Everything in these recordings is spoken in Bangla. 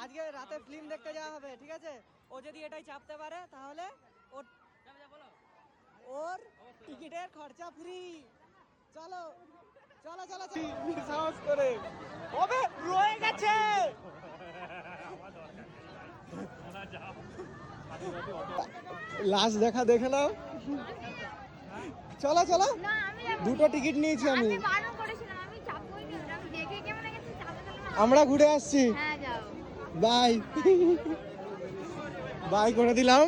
আজকে রাতে ফিল্ম দেখতে যাওয়া হবে, ঠিক আছে? ও যদি এটাই চাপতে পারে তাহলে ওর টিকিটের খরচা ফ্রি। চলো চলো চলো সাহস করে ওবে রয়ে গেছে। লাস্ট দেখা দেখে নাও। চলো চলো, দুটো টিকিট নিয়েছি আমি। আমরা ঘুরে আসছি। বাই বাই করে দিলাম।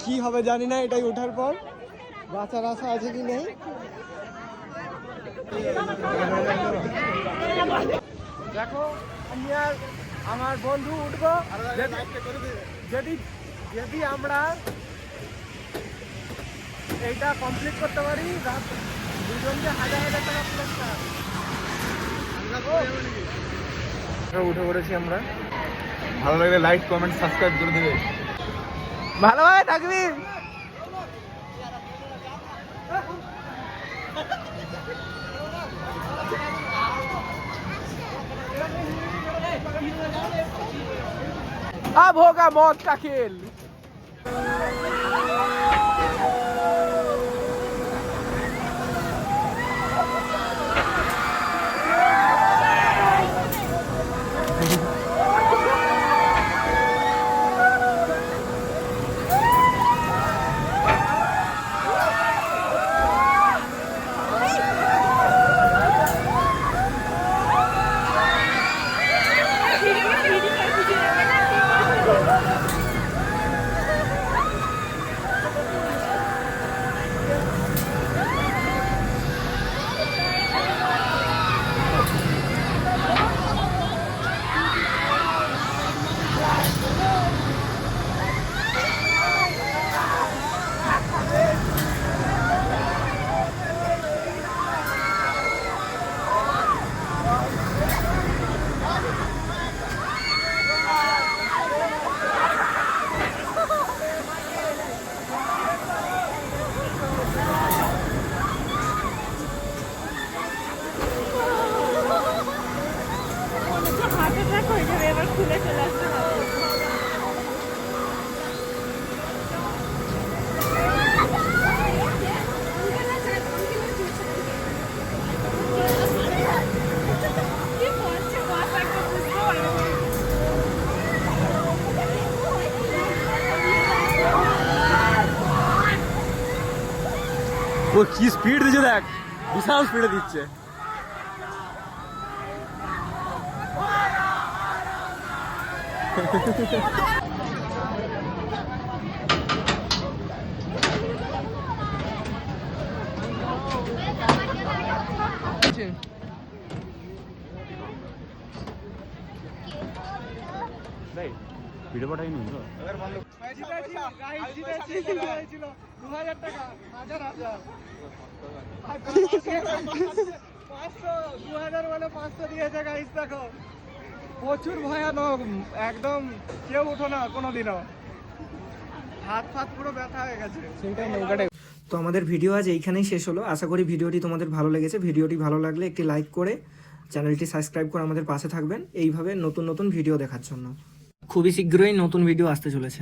কি হবে জানি না, এটাই ওঠার পর বাঁচার আশা আছে কি নেই। দেখো আমি আর আমার বন্ধু উঠবো, যদি যদি আমরা এইটা কমপ্লিট করতে পারি দুজনকে 1000 টাকা পুরস্কার। উঠে পড়েছি আমরা। ভালো লাগলে লাইক কমেন্ট সাবস্ক্রাইব করে দেবে। ভালোভাবে থাকবি। अब होगा मौत का खेल। ও কি স্পিড দিচ্ছে দেখ, বিশাল স্পিডে দিচ্ছে। ভিডিও পাঠাইনি তো। 2000 টাকা, 1000 2000 বলে 500 দিয়েছে গাইস। দেখো প্রচুর ভয়ানক, একদম কেউ উঠো না কোনোদিনও, হাত ফাত পুরো ব্যথা হয়ে গেছে। সেইটাই নৌকাটাই। তো আমাদের ভিডিও আজ এইখানেই শেষ হলো। আশা করি ভিডিওটি তোমাদের ভালো লেগেছে। ভিডিওটি ভালো লাগলে একটি লাইক করে চ্যানেলটি সাবস্ক্রাইব করে আমাদের পাশে থাকবেন এইভাবে নতুন নতুন ভিডিও দেখার জন্য। খুবই শীঘ্রই নতুন ভিডিও আসতে চলেছে।